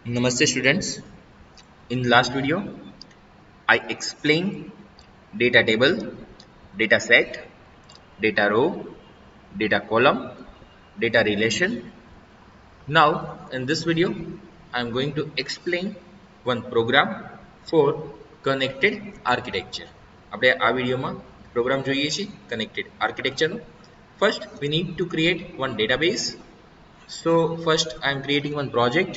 Namaste students. In last video, I explained data table, data set, data row, data column, data relation. Now in this video, I am going to explain one program for connected architecture. આપણે આ વિડીયોમાં programme જોઈએ છીએ connected architecture no. First, we need to create one database. So first, I am creating one project.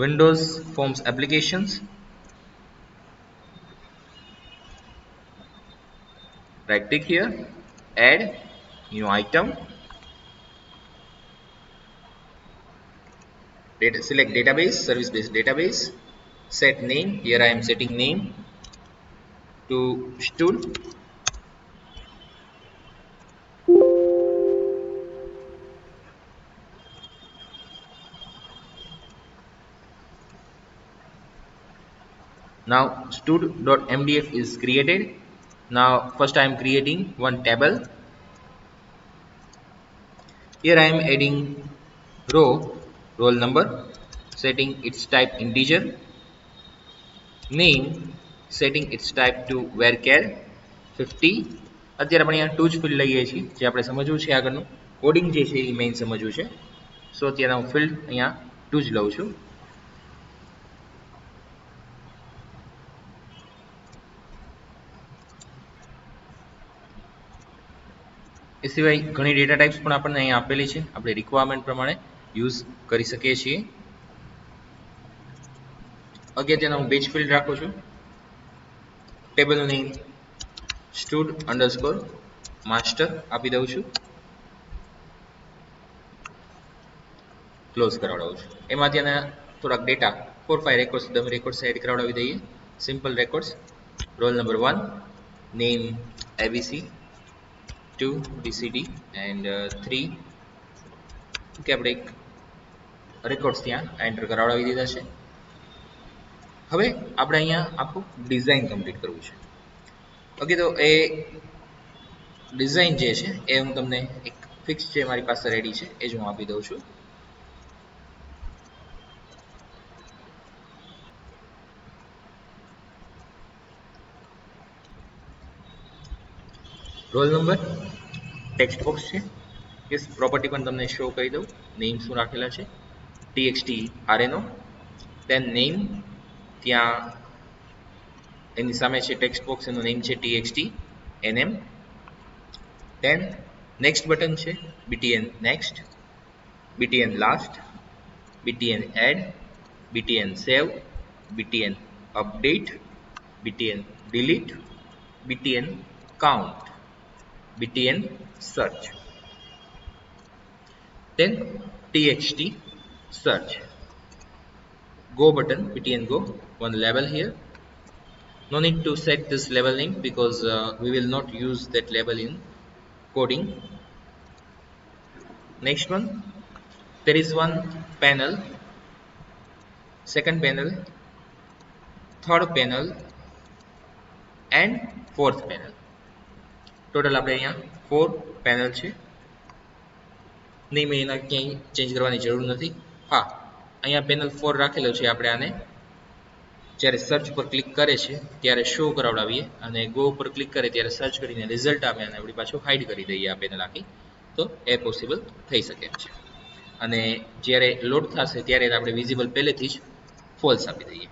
Windows Forms applications. Right click here, add new item, select database, service based database, set name. Here I am setting name to stud. Now stud.mdf is created. Now first I am creating one table. Here I am adding row, roll number, setting its type integer, name, setting its type to varchar 50. અત્યારે આપણે અહીંયા two જ field લઈએ છીએ જે આપણે સમજવું છે આગળનું કોડિંગ જે છે એ મેઇન સમજવું છે. સો અત્યારે હું ફિલ્ડ અહીંયા ટુ જ લઉં છું. એ સિવાય ઘણી ડેટા ટાઈપ્સ પણ આપણને અહીંયા આપેલી છે, આપણે રિક્વાયરમેન્ટ પ્રમાણે યુઝ કરી શકીએ છીએ. અગત્યનું હું બેચ ફિલ્ડ રાખું છું. ટેબલનું નેમ stud_ master આપી દઉં છું, ક્લોઝ કરાવડાવું છું. એમાં ત્યાં થોડાક data 4-5 records dummy records add કરાવડાવી દઈએ. Simple records, roll number 1, name abc, 2 bcd and 3. કે આપણે એક રેકોર્ડ્સ ત્યાં એન્ટર કરાવડાવી દીધા છે. હવે આપણે અહીંયા આખું ડિઝાઇન કમ્પ્લીટ કરવું છે. ઓકે, તો એ ડિઝાઇન જે છે એ હું તમને એક ફિક્સ છે મારી પાસે રેડી છે એ જ હું આપી દઉં છું. રોલ નંબર ટેક્સ્ટ બોક્સ છે. યસ, પ્રોપર્ટી પણ તમને શો કરી દઉં. નેમ શું રાખેલા છે, txt rno, દેન નેમ, ત્યાં એની સામે છે ટેક્સ્ટ બોક્સ, એનું નેમ છે txt nm. Then next button છે btn next, btn last, btn add, btn save, btn update, btn delete, btn count, btn search, then txt search, go button, btn go, one label here. No need to set this label name because we will not use that label in coding. Next one, there is one panel, second panel, third panel and fourth panel. Total આપણે અહીંયા 4 panel છે. નહીં, મેં એના ક્યાંય change કરવાની જરૂર નથી. હા, અહીંયા પેનલ 4 રાખેલો છે. આપણે આને જ્યારે સર્ચ પર ક્લિક કરે છે ત્યારે શો કરાવડાવીએ અને ગો પર ક્લિક કરે ત્યારે સર્ચ કરીને રિઝલ્ટ આવે અને આપણી પાછું હાઈડ કરી દઈએ આ પેનલ આખી, તો એ પોસિબલ થઈ શકે એમ છે. અને જ્યારે લોડ થશે ત્યારે આપણે વિઝિબલ પહેલેથી જ ફોલ્સ આપી દઈએ.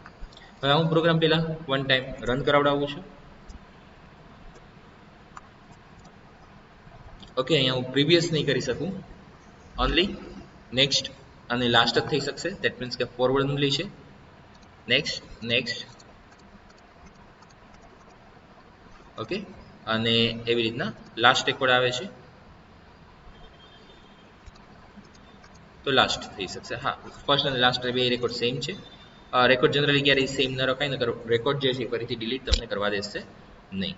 હવે હું પ્રોગ્રામ પહેલાં વન ટાઈમ રન કરાવડાવું છું. ઓકે, અહીંયા હું પ્રીવિયસ નહીં કરી શકું, ઓનલી નેક્સ્ટ અને લાસ્ટ જ થઈ શકશે. દેટ મીન્સ કે ફોરવર્ડ ઓનલી છે. નેક્સ્ટ, નેક્સ્ટ, ઓકે, અને એવી રીતના લાસ્ટ રેકોર્ડ આવે છે તો લાસ્ટ થઈ શકશે. હા, ફર્સ્ટ અને લાસ્ટ બે રેકોર્ડ સેમ છે. રેકોર્ડ જનરલી ક્યારેય સેમ ન રખાય, નકર રેકોર્ડ જે છે ફરીથી ડિલીટ તમને કરવા દેશે નહીં.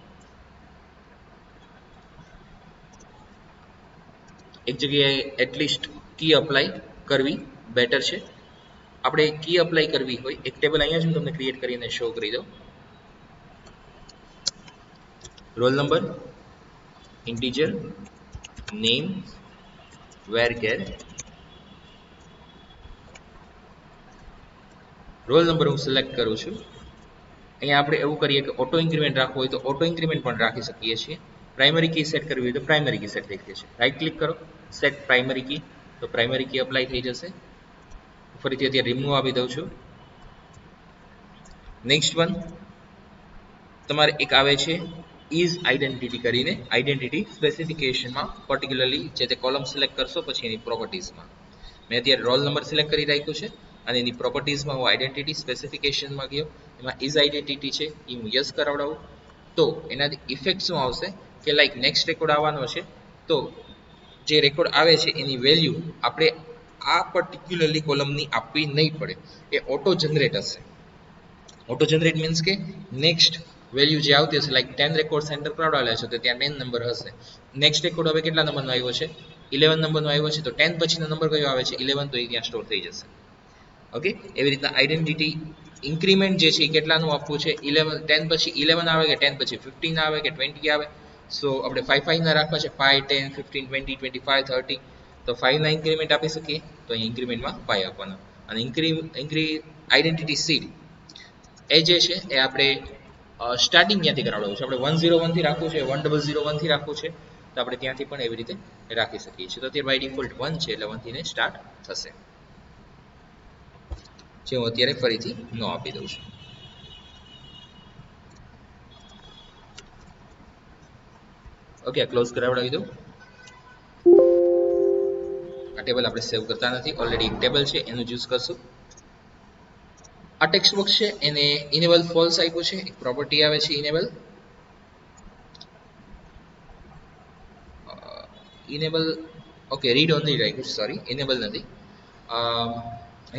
એક જગ્યાએ એટલીસ્ટ કી અપ્લાય કરવી બેટર છે. આપણે કી અપ્લાય કરવી હોય, એક ટેબલ અહીંયા જ હું તમને ક્રિએટ કરીને શો કરી દઉં. Roll number, integer, name, varchar roll number હું સિલેક્ટ કરું છું. અહીંયા આપણે એવું કરીએ કે ઓટો ઇન્ક્રીમેન્ટ રાખવું હોય તો ઓટો ઇન્ક્રીમેન્ટ પણ રાખી શકીએ છીએ. પ્રાઇમરી કી સેટ કરવી હોય તો પ્રાઇમરી કી સેટ થઈ જશે. રાઈટ ક્લિક કરો, સેટ પ્રાઇમરી કી, તો પ્રાઇમરી કી અપ્લાય થઈ જશે. ફરીથી અત્યારે રિમૂવ આપી દઉં છું. નેક્સ્ટ વન તમારે એક આવે છે ઇઝ આઈડેન્ટિટી કરીને. આઈડેન્ટિટી સ્પેસિફિકેશનમાં પર્ટિક્યુલરલી જે તે કોલમ સિલેક્ટ કરશો પછી એની પ્રોપર્ટીઝમાં મેં અત્યારે રોલ નંબર સિલેક્ટ કરી રાખ્યું છે અને એની પ્રોપર્ટીઝમાં હું આઈડેન્ટિટી સ્પેસિફિકેશનમાં ગયો, એમાં ઇઝ આઈડેન્ટિટી છે એ હું યસ કરાવડાવું તો એનાથી ઇફેક્ટ શું આવશે કે લાઈક નેક્સ્ટ રેકોર્ડ આવવાનો છે તો જે રેકોર્ડ આવે છે એની વેલ્યુ આપણે આ પર્ટિક્યુલરલી કોલમની આપવી નહીં પડે, એ ઓટો જનરેટ હશે. ઓટો જનરેટ મીન્સ કે નેક્સ્ટ વેલ્યુ જે આવતી હશે લાઈક 10 રેકોર્ડ સેન્ટર કરાવેલા છે તો ત્યાં 10 નંબર હશે. નેક્સ્ટ રેકોર્ડ હવે કેટલા નંબરનો આવ્યો છે? 11 નંબરનો આવ્યો છે તો 10 પછીનો નંબર કયો આવે છે? 11, તો એ ત્યાં સ્ટોર થઈ જશે. ઓકે, એવી રીતના આઈડેન્ટિટી ઇન્ક્રીમેન્ટ જે છે એ કેટલાનું આપવું છે? 11, 10 પછી 11 આવે કે 10 પછી 15 આવે કે 20 આવે? સો આપણે 5 ના રાખવા છે, 5, 10, 15, 20, 25, 30. તો 5 ના ઇન્ક્રીમેન્ટ આપી શકીએ તો અહીં ઇન્ક્રીમેન્ટમાં 5 આપવાનો. અને આઈડેન્ટિટી સીડ એ જે છે એ આપણે સ્ટાર્ટિંગ ક્યાંથી કરાવડાવવું છે? આપણે 101 થી રાખવું છે, 1001 થી રાખવું છે તો આપણે ત્યાંથી પણ એવી રીતે રાખી શકીએ છીએ. તો અત્યારે બાય ડિફોલ્ટ 1 છે એટલે 1 થી ને સ્ટાર્ટ થશે, જે હું અત્યારે ફરીથી નો આપી દઉં છું. ઓકે, ક્લોઝ કરાવડાવી દઉં. આ ટેબલ આપણે સેવ કરતા નથી, ઓલરેડી એક ટેબલ છે એનું યુઝ કરશું. આ ટેક્સ્ટ બોક્સ છે એને ઇનેબલ ફોલ્સ આપ્યું છે, એક પ્રોપર્ટી આવે છે ઇનેબલ ઓકે રીડ ઓનલી રાખ્યું છે, સોરી ઇનેબલ નથી,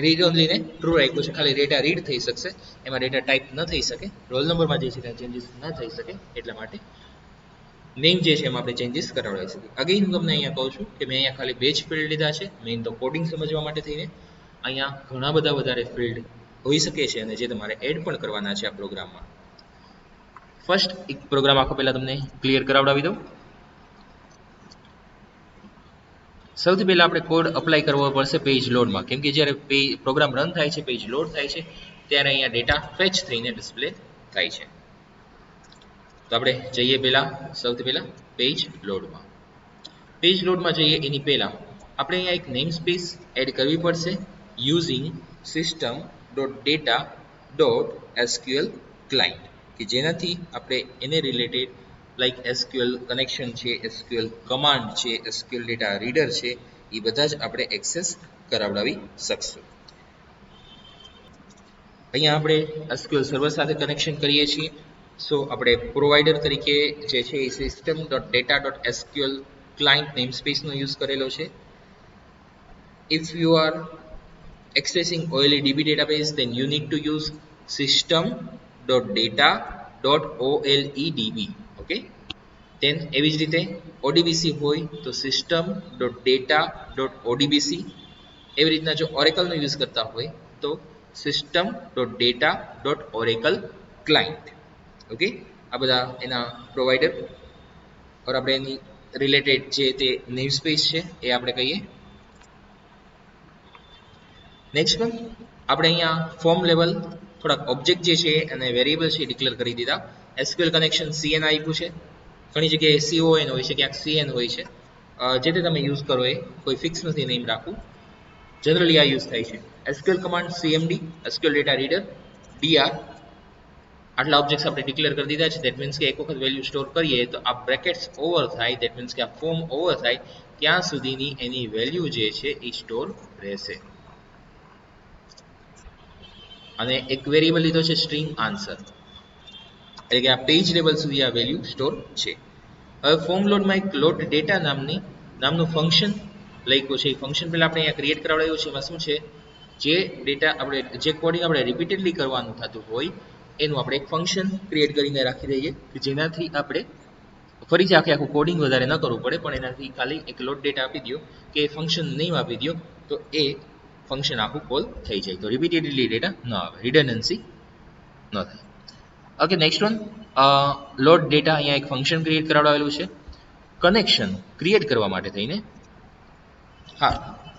રીડ ઓનલી ને ટ્રુ રાખ્યું છે. ખાલી ડેટા રીડ થઈ શકશે, એમાં ડેટા ટાઈપ ન થઈ શકે. રોલ નંબરમાં જે છે ત્યાં ચેન્જીસ ન થઈ શકે એટલા માટે નેમ જે છે એમાં આપણે ચેન્જીસ કરાવડાવી શકીએ. અગેઇન હું તમને અહીંયા કહું છું કે મેં અહીંયા ખાલી 2 જ ફિલ્ડ લીધા છે, મેઇન તો કોડિંગ સમજવા માટે થઈને. અહીંયા ઘણા બધા વધારે ફિલ્ડ હોઈ શકે છે અને જે તમારે એડ પણ કરવાના છે આ પ્રોગ્રામમાં. ફર્સ્ટ એક પ્રોગ્રામ આખો પહેલા તમને ક્લિયર કરાવડાવી દઉં. સૌથી પહેલા આપણે કોડ અપ્લાય કરવો પડશે પેજ લોડમાં, કેમ કે જ્યારે પ્રોગ્રામ રન થાય છે, પેજ લોડ થાય છે ત્યારે અહીંયા ડેટા ફેચ થઈને ડિસ્પ્લે થાય છે. તો આપણે જઈએ સૌથી પહેલા પેજ લોડમાં. પેજ લોડમાં જઈએ એની પહેલા આપણે અહીંયા એક નેમ સ્પેસ એડ કરવી પડશે યુઝિંગ system.data.sql ક્લાયન્ટ, કે જેનાથી આપણે એને રિલેટેડ લાઈક SQL કનેક્શન છે, SQL કમાન્ડ છે, SQL ડેટા રીડર છે, એ બધા જ આપણે એક્સેસ કરાવડાવી શકશું. અહીંયા આપણે SQL સર્વર સાથે કનેક્શન કરીએ છીએ. સો આપણે પ્રોવાઈડર તરીકે જે છે એ system.data.sql ક્લાયન્ટ નેમસ્પેસનો યુઝ કરેલો છે. If you are accessing OLEDB database, then you need to use system.data.oledb. Okay, then એવી જ રીતે ODBC હોય તો system.data.odbc. એવી રીતના જો ઓરેકલનો યુઝ કરતા હોય તો system.data.oracle client. ઓકે, આ બધા એના પ્રોવાઈડર ઓર આપણે એની રિલેટેડ જે તે નેમ સ્પેસ છે એ આપણે કહીએ. નેક્સ્ટ વન આપણે અહીંયા ફોર્મ લેવલ થોડાક ઓબ્જેક્ટ જે છે અને વેરિયેબલ છે ડિક્લેર કરી દીધા. SQL કનેક્શન CN આપ્યું છે, ઘણી જગ્યાએ CON હોય છે, ક્યાંક CN હોય છે, જે તે તમે યુઝ કરો એ કોઈ ફિક્સ નથી નેમ રાખવું, જનરલી આ યુઝ થાય છે. SQL command CMD SQL data reader DR આટલા ઓબ્જેક્ટ્સ આપણે ડિક્લેર કરી દીધા છે. ધેટ મીન્સ કે એક વખત વેલ્યુ સ્ટોર કરીએ તો આ બ્રેકેટ્સ ઓવર થાય, ધેટ મીન્સ કે આ ફોર્મ ઓવર થાય ત્યાં સુધીની એની વેલ્યુ જે છે એ સ્ટોર રહેશે. અને એક વેરિયેબલ લીધો છે સ્ટ્રિંગ આન્સર, એટલે કે આ પેજ લેવલ સુધી આ વેલ્યુ સ્ટોર છે. હવે ફોર્મ લોડમાં એક લોડ ડેટા નામનું ફંક્શન લખ્યું છે. એ ફંક્શન પહેલા આપણે અહીંયા ક્રિએટ કરાવડાવ્યું છે. એમાં શું છે, જે ડેટા આપણે જે કોડિંગ આપણે રિપીટેડલી કરવાનું થતું હોય એનું આપણે એક ફંક્શન ક્રિએટ કરીને રાખી દઈએ કે જેનાથી આપણે ફરીથી આખું કોડિંગ વધારે ન કરવું પડે, પણ એનાથી ખાલી એક લોડ ડેટા આપી દો કે ફંક્શન નેમ આપી દો તો એ ફંક્શન આખું કોલ થઈ જાય, તો રિપીટેડલી ડેટા ન આવે, રિડન્ડન્સી ન થાય. Okay, next one load data. અહીંયા એક ફંક્શન ક્રિએટ કરાવડાવેલું છે કનેક્શન ક્રિએટ કરવા માટે થઈને. હા,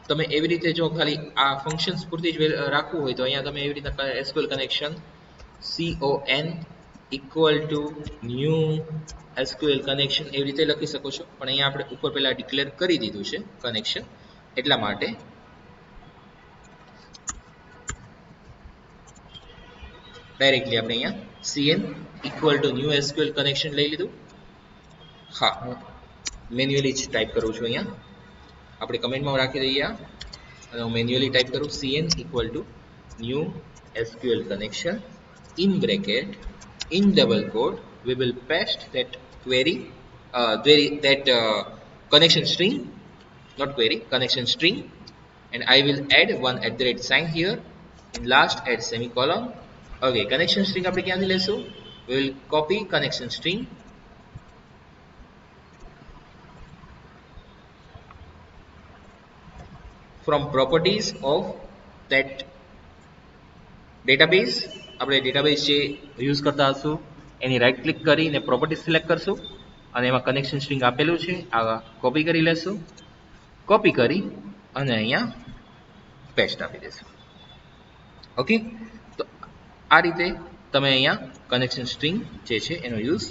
તમે એવી રીતે જો ખાલી આ ફંક્શન્સ પૂરતી જ રાખવું હોય તો અહીંયા તમે એવી રીતના SQL connection CON equal to new SQL connection એવી રીતે લખી શકો છો, પણ અહીંયા આપણે ઉપર પહેલા ડિક્લેર કરી દીધું છે કનેક્શન, એટલા માટે ડાયરેક્ટલી આપણે અહીંયા CN equal to new SQL connection લઈ લીધું. હા, હું મેન્યુઅલી જ ટાઈપ કરું છું અહીંયા, આપણે કમેન્ટમાં રાખી દઈએ અને હું મેન્યુઅલી ટાઈપ કરું CN equal to new SQL connection in bracket in double quote we will paste that query that connection string, not query, connection string, and I will add one @ sign here, in last add semicolon. Okay, connection string આપણે ક્યાંથી લેશું? We will copy connection string from properties of that database. આપણે database જે use કરતા હશું એની right click કરીને property select કરશું અને એમાં કનેક્શન સ્ટ્રિંગ આપેલું છે આ કોપી કરી લેશું, કોપી કરી અને અહીંયા પેસ્ટ આપી દેશું. ઓકે, તો આ રીતે તમે અહીંયા કનેક્શન સ્ટ્રિંગ જે છે એનો યુઝ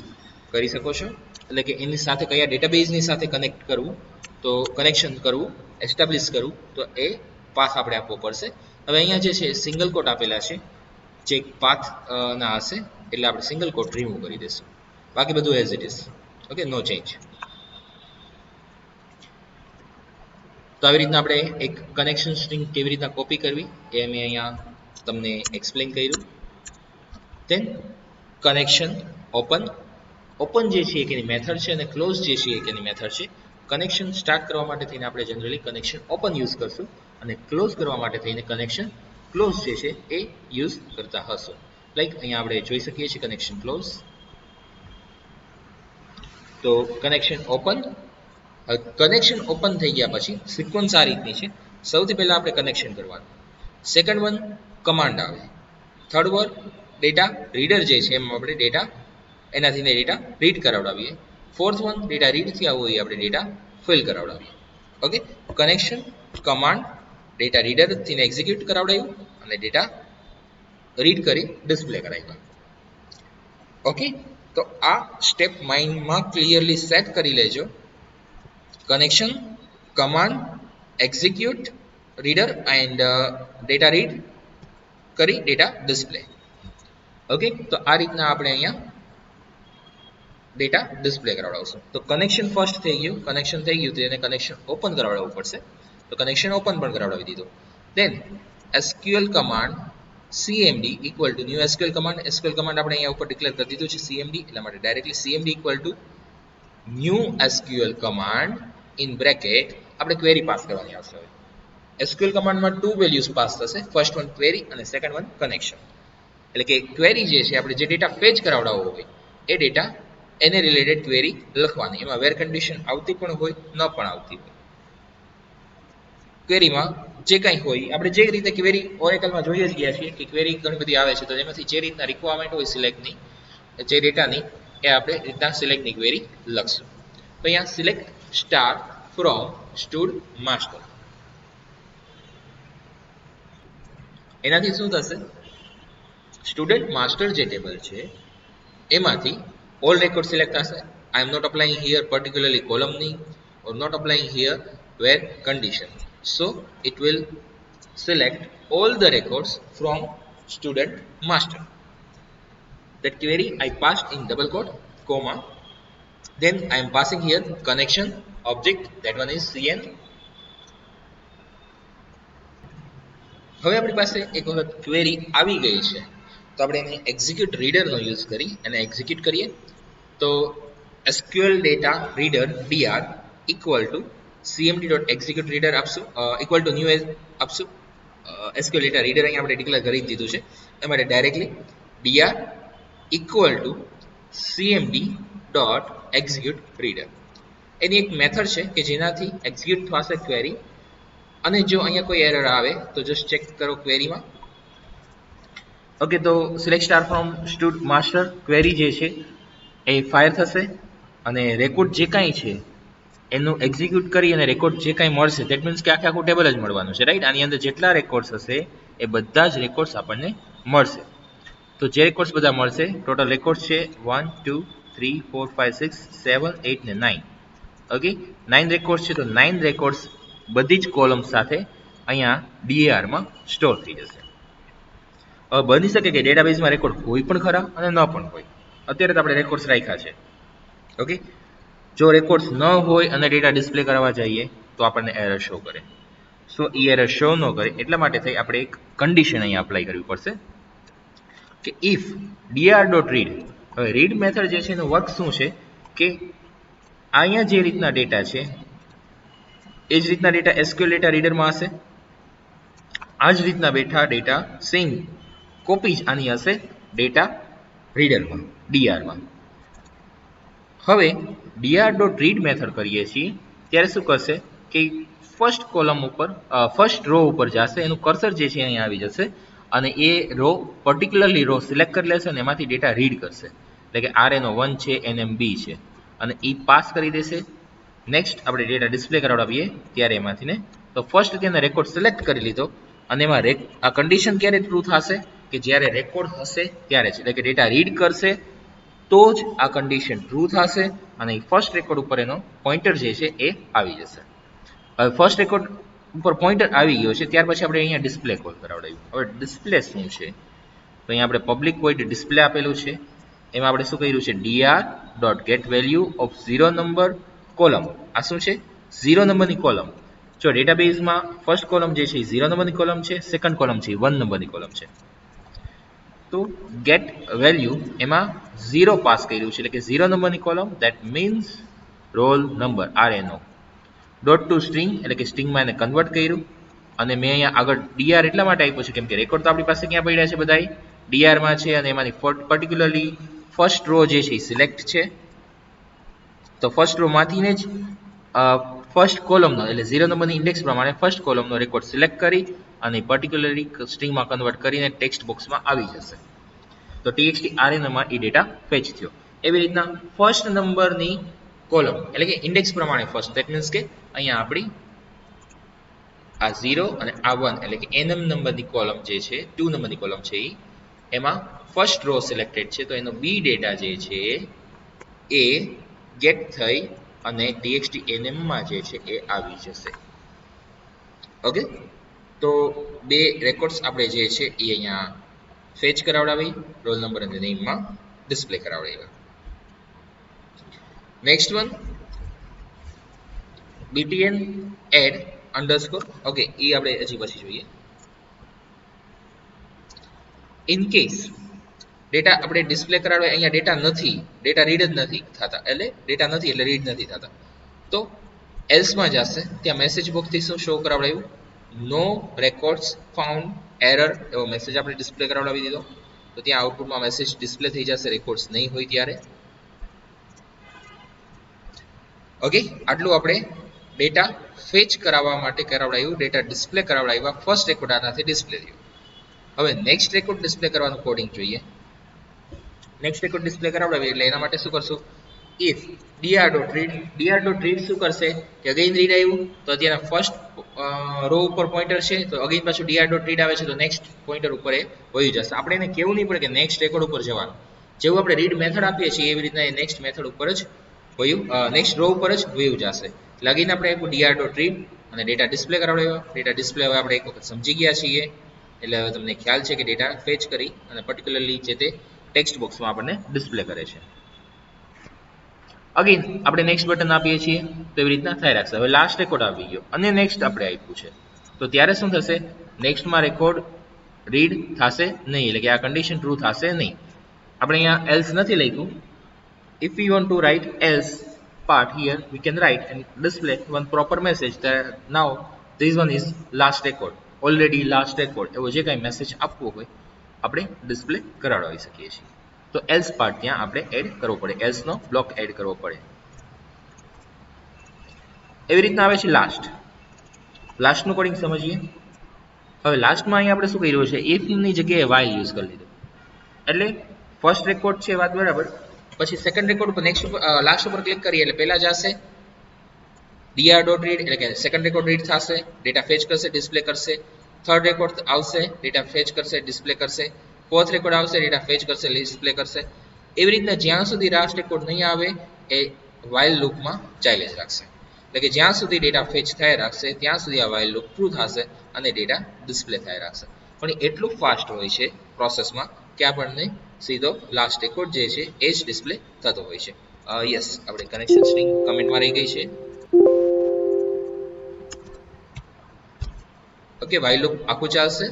કરી શકો છો, એટલે કે એની સાથે કયા ડેટાબેઝની સાથે કનેક્ટ કરવું, તો કનેક્શન કરવું, એસ્ટાબ્લિશ કરવું, તો એ પાથ આપણે આપવો પડશે. હવે અહીંયા જે છે સિંગલ કોટ આપેલા છે જે પાથ ના હશે એટલે આપણે સિંગલ કોટ રિમૂવ કરી દઈશું, બાકી બધું as it is. Okay, no change. તો આવી રીતના આપણે એક કનેક્શન સ્ટ્રિંગ કેવી રીતના કોપી કરવી એ મેં અહીંયા તમને એક્સપ્લેન કર્યું. દેન કનેક્શન ઓપન જે છે એક એની મેથડ છે અને ક્લોઝ જે છે એક એની મેથડ છે. કનેક્શન સ્ટાર્ટ કરવા માટે થઈને આપણે જનરલી કનેક્શન ઓપન યુઝ કરશું અને ક્લોઝ કરવા માટે થઈને કનેક્શન ક્લોઝ જે છે એ યુઝ કરતા હશો. લાઈક અહીંયા આપણે જોઈ શકીએ છીએ કનેક્શન ક્લોઝ. તો કનેક્શન ઓપન. કનેક્શન ઓપન થઈ ગયા પછી સિક્વન્સ આ રીતની છે. સૌથી પહેલા આપણે કનેક્શન કરવાનું, સેકન્ડ વન કમાન્ડ આવે, થર્ડ વન ડેટા રીડર જે છે એમાં આપણે ડેટા એનાથી ડેટા રીડ કરાવડાવીએ, ફોર્થ વન ડેટા રીડથી આવવું હોય આપણે ડેટા ફિલ કરાવડાવીએ. ઓકે, કનેક્શન કમાન્ડ ડેટા રીડરથી એક્ઝિક્યુટ કરાવડાવ્યું અને ડેટા રીડ કરી ડિસ્પ્લે કરાવ્યું. ઓકે, તો આ સ્ટેપ માઇન્ડમાં ક્લિયરલી સેટ કરી લેજો. Connection command execute reader and data read કરી ડેટા ડિસ્પ્લે. ઓકે, તો આ રીતના આપણે અહીંયા ડેટા ડિસ્પ્લે કરાવડાવશું. તો કનેક્શન ફર્સ્ટ થઈ ગયું, કનેક્શન થઈ ગયું તો એને કનેક્શન ઓપન કરાવડાવવું પડશે. તો કનેક્શન ઓપન પણ કરાવડાવી દીધું. દેન SQL command CMD equal to new SQL command. SQL command આપણે અહીંયા ઉપર ડિક્લેર કરી દીધું છે CMD, એટલા માટે directly CMD equal to new SQL command in bracket આપણે ક્વેરી પાસ કરવાની આવશે. હવે SQL કમાન્ડમાં 2 વેલ્યુઝ પાસ થશે, ફર્સ્ટ વન ક્વેરી અને સેકન્ડ વન કનેક્શન. એટલે કે ક્વેરી જે છે આપણે જે ડેટા ફેચ કરાવડાવવો હોય એ ડેટા એને રિલેટેડ ક્વેરી લખવાની, એમાં વેર કન્ડિશન આવતી પણ હોય ન પણ આવતી હોય. ક્વેરીમાં જે કંઈ હોય આપણે જે રીતે ક્વેરી ઓરેકલમાં જોઈએ જ ગયા છીએ કે ક્વેરી ઘણી બધી આવે છે, તો એમાંથી જે રીતના રિક્વાયરમેન્ટ હોય સિલેક્ટની જે ડેટાની એ આપણે રીતના સિલેક્ટની ક્વેરી લખશું. તો અહીંયા select star from stood master, એનાથી શું થશે, સ્ટુડન્ટ માસ્ટર જે ટેબલ છે એમાંથી all record select થશે. I am not applying here particularly column name or not applying here where condition, so it will select all the records from student master. That query I passed in double quote comma, then I am passing here connection object, that one is CN. હવે આપણી પાસે એક વખત query આવી ગઈ છે તો આપણે એને એક્ઝિક્યુટ રીડરનો યુઝ કરી અને એક્ઝિક્યુટ કરીએ. તો SQL data reader dr equal to cmd.execute reader આપશું, ઇક્વલ ટુ ન્યૂ આપશું. SQL ડેટા રીડર અહીંયા આપણે ડિક્લેર કરી દીધું છે, એ માટે directly dr equal to cmd.execute reader. એની એક મેથડ છે કે જેનાથી એક્ઝિક્યુટ થશે ક્વેરી. અને જો અહીંયા કોઈ એરર આવે તો જસ્ટ ચેક કરો ક્વેરીમાં. ઓકે, તો select star from stood master query જે છે એ ફાયર થશે અને રેકોર્ડ જે કાંઈ છે એનું એક્ઝિક્યુટ કરી અને રેકોર્ડ જે કાંઈ મળશે દેટ મીન્સ કે આખું ટેબલ જ મળવાનું છે, રાઈટ. આની અંદર જેટલા રેકોર્ડ્સ હશે એ બધા જ રેકોર્ડ્સ આપણને મળશે. તો જે રેકોર્ડ્સ બધા મળશે, ટોટલ રેકોર્ડ્સ છે 1 2 3 4 5 6 7 8 ને 9. ઓકે, 9 રેકોર્ડ્સ છે. તો 9 રેકોર્ડ્સ બધી જ કોલમ સાથે અહીંયા DARમાં સ્ટોર થઈ જશે. હવે બની શકે કે ડેટાબેઝમાં રેકોર્ડ હોય પણ ખરા અને ન પણ હોય. અત્યારે તો આપણે રેકોર્ડ્સ રાખ્યા છે. ઓકે, જો રેકોર્ડ્સ ન હોય અને ડેટા ડિસ્પ્લે કરવા જઈએ તો આપણને એરર શો કરે. સો એ એરર શો ન કરે એટલા માટે થઈ આપણે એક કન્ડિશન અહીંયા અપ્લાય કરવી પડશે કે ઇફ dir.read, હવે રીડ મેથડ જે છે એનો વર્ક શું છે કે અહીંયા જે રીતના ડેટા છે એ જ રીતના ડેટા SQL ડેટા રીડરમાં હશે, આ જ રીતના બેઠા ડેટા સેમ કોપી જ આની હશે ડેટા રીડરમાં, DRમાં. હવે dir.read મેથડ કરીએ છીએ ત્યારે શું કરશે કે ફર્સ્ટ કોલમ ઉપર ફર્સ્ટ રો ઉપર જશે, એનું કર્સર જે છે અહીંયા આવી જશે અને એ રો પર્ટિક્યુલરલી રો સિલેક્ટ કરી લેશે અને એમાંથી ડેટા રીડ કરશે. એટલે કે RNO1 છે, NMB છે અને એ પાસ કરી દેશે. નેક્સ્ટ આપણે ડેટા ડિસ્પ્લે કરાવડાવીએ ત્યારે એમાંથીને તો ફર્સ્ટ ત્યાં રેકોર્ડ સિલેક્ટ કરી લીધો અને એમાં આ કન્ડિશન ક્યારે ટ્રુ થશે કે જ્યારે રેકોર્ડ હશે ત્યારે જ, એટલે કે ડેટા રીડ કરશે તો જ આ કન્ડિશન ટ્રુ થશે અને ફર્સ્ટ રેકોર્ડ ઉપર એનો પોઇન્ટર જે છે એ આવી જશે. હવે ફર્સ્ટ રેકોર્ડ ઉપર પોઇન્ટર આવી ગયો છે ત્યાર પછી આપણે અહીંયા ડિસ્પ્લે કોલ કરાવડાવ્યું. હવે ડિસ્પ્લે શું છે તો અહીંયા આપણે પબ્લિક વોઇડ ડિસ્પ્લે આપેલું છે, એમાં આપણે શું કર્યું છે dir.getValue of 0 નંબર કોલમ. આ શું છે 0 નંબરની કોલમ. જો ડેટાબેઝમાં ફર્સ્ટ કોલમ જે છે એ 0 નંબરની કોલમ છે, સેકન્ડ કોલમ છે 1 નંબરની કોલમ છે. તો ગેટ વેલ્યુ એમાં 0 પાસ કર્યું છે, એટલે કે 0 નંબરની column that means roll number RNO. Dot to string એટલે કે સ્ટ્રિંગમાં એને કન્વર્ટ કર્યું અને મેં અહીંયા આગળ DR એટલા માટે આપ્યું છે કેમ કે રેકોર્ડ તો આપણી પાસે ક્યાં પડ્યા છે બધાય DRમાં છે અને એમાંની પર્ટિક્યુલરલી ફર્સ્ટ રો જે છે એ સિલેક્ટ છે. તો ફર્સ્ટ રોમાંથીને જ ફર્સ્ટ કોલમનો એટલે 0 નંબરની ઇન્ડેક્સ પ્રમાણે ફર્સ્ટ કોલમનો રેકોર્ડ સિલેક્ટ કરી અને પર્ટિક્યુલરલી સ્ટ્રિંગમાં કન્વર્ટ કરીને ટેક્સ્ટ બોક્સમાં આવી જશે. તો TXT RNOમાં એ ડેટા ફેચ થયો. એવી રીતના ફર્સ્ટ નંબરની કોલમ એટલે કે ઇન્ડેક્સ પ્રમાણે ફર્સ્ટ, દેટ મીન્સ કે અહીંયા આપણી આ 0 અને આ 1 એટલે કે NM નંબરની કોલમ જે છે 2 નંબરની કોલમ છે એમાં ફર્સ્ટ રો સિલેક્ટેડ છે તો એનો B ડેટા જે છે એ ગેટ થઈ અને TXT NM માં જે છે એ આવી જશે. ઓકે, તો બે રેકોર્ડ્સ આપણે જે છે એ અહીંયા ફેચ કરાવડાવી, રોલ નંબર અને નેમમાં ડિસ્પ્લે કરાવડાવ્યા. Next one btn add underscore. Okay, એ આપણે હજી પછી જોઈએ. ઇન કેસ ડેટા આપણે ડિસ્પ્લે કરાવવા અહીંયા ડેટા નથી, ડેટા રીડ જ નથી થતા, એટલે ડેટા નથી એટલે રીડ નથી થતા, તો એલ્સમાં જશે. ત્યાં મેસેજ બોક્સથી શું શો કરાવડાવ્યું નો રેકોર્ડ્સ ફાઉન્ડ એરર એવો મેસેજ આપણે ડિસ્પ્લે કરાવડાવી દીધો. તો ત્યાં આઉટપુટમાં મેસેજ ડિસ્પ્લે થઈ જશે રેકોર્ડ્સ નહીં હોય ત્યારે. ઓકે, આટલું આપણે ડેટા ફેચ કરાવવા માટે કરાવડાવ્યું, ડેટા ડિસ્પ્લે કરાવડાવ્યા, ફર્સ્ટ રેકોર્ડ આનાથી ડિસ્પ્લે થયો. હવે નેક્સ્ટ રેકોર્ડ ડિસ્પ્લે કરવાનું કોડિંગ જોઈએ. નેક્સ્ટ રેકોર્ડ ડિસ્પ્લે કરાવડાવીએ એટલે એના માટે શું કરશું ઇફ dir.read શું કરશે કે અગેન રીડ આવ્યું તો અત્યારે ફર્સ્ટ રો ઉપર પોઇન્ટર છે તો અગેન પાછું dir.read આવે છે તો નેક્સ્ટ પોઇન્ટર ઉપર એ વહી જશે. આપણે એને કેવું નહીં પડે કે નેક્સ્ટ રેકોર્ડ ઉપર જવાનું, જેવું આપણે રીડ મેથડ આપીએ છીએ એવી રીતના એ નેક્સ્ટ મેથડ ઉપર જ વયું નેક્સ્ટ રો ઉપર જ વયું જશે. એટલે અગેન આપણે આપ્યું dir.read અને ડેટા ડિસ્પ્લે કરાવડાવ્યો. ડેટા ડિસ્પ્લે હવે આપણે એક વખત સમજી ગયા છીએ એટલે હવે તમને ખ્યાલ છે કે ડેટા ફેચ કરી અને પર્ટિક્યુલરલી જે તે ટેક્સ્ટ બોક્સમાં આપણને ડિસ્પ્લે કરે છે. અગેન આપણે નેક્સ્ટ બટન આપીએ છીએ તો એવી રીતના થઈ રાખશે. હવે લાસ્ટ રેકોર્ડ આવી ગયો અને નેક્સ્ટ આપણે આપ્યું છે તો ત્યારે શું થશે નેક્સ્ટમાં રેકોર્ડ રીડ થશે નહીં, એટલે કે આ કન્ડિશન ટ્રુ થશે નહીં. આપણે અહીંયા એલ્સ નથી લખ્યું. If you want to write else part here we can write and display one proper message that now this one is last record, already last record એવો જે કાંઈ મેસેજ આપવો હોય આપણે ડિસ્પ્લે કરાવડાવી શકીએ છીએ. તો એલ્સ પાર્ટ ત્યાં આપણે એડ કરવો પડે, એલ્સનો બ્લોક એડ કરવો પડે. એવી રીતના આવે છે લાસ્ટનું કોડિંગ સમજીએ. હવે લાસ્ટમાં અહીંયા આપણે શું કર્યું છે ઇફની જગ્યાએ વાઇલ યુઝ કરી લીધું. એટલે ફર્સ્ટ રેકોર્ડ છે વાત બરાબર, પછી સેકન્ડ રેકોર્ડ ઉપર નેક્સ્ટ ઉપર લાસ્ટ ઉપર ક્લિક કરીએ એટલે પહેલા જશે dr ડોટ રીડ એટલે કે સેકન્ડ રેકોર્ડ રીડ થશે, ડેટા ફેચ કરશે, ડિસ્પ્લે કરશે. થર્ડ રેકોર્ડ આવશે, ડેટા ફેચ કરશે, ડિસ્પ્લે કરશે. ફોર્થ રેકોર્ડ આવશે, ડેટા ફેચ કરશે, ડિસ્પ્લે કરશે. એવી રીતના જ્યાં સુધી લાસ્ટ રેકોર્ડ નહીં આવે એ વાઇલ લૂપમાં ચાલ્યા જ રાખશે. એટલે કે જ્યાં સુધી ડેટા ફેચ થયા રાખશે ત્યાં સુધી આ વાઇલ લૂપ ટ્રુ થશે અને ડેટા ડિસ્પ્લે થયા રાખશે. પણ એટલું ફાસ્ટ હોય છે પ્રોસેસમાં કે આપણને સીધો લાસ્ટ રેકોર્ડ જે છે એ જ ડિસ્પ્લે થતો હોય છે. યસ, આપણે કનેક્શન સ્ટ્રિંગ કમેન્ટમાં રહી ગઈ છે. ઓકે, વાઇલ લૂપ આખું ચાલશે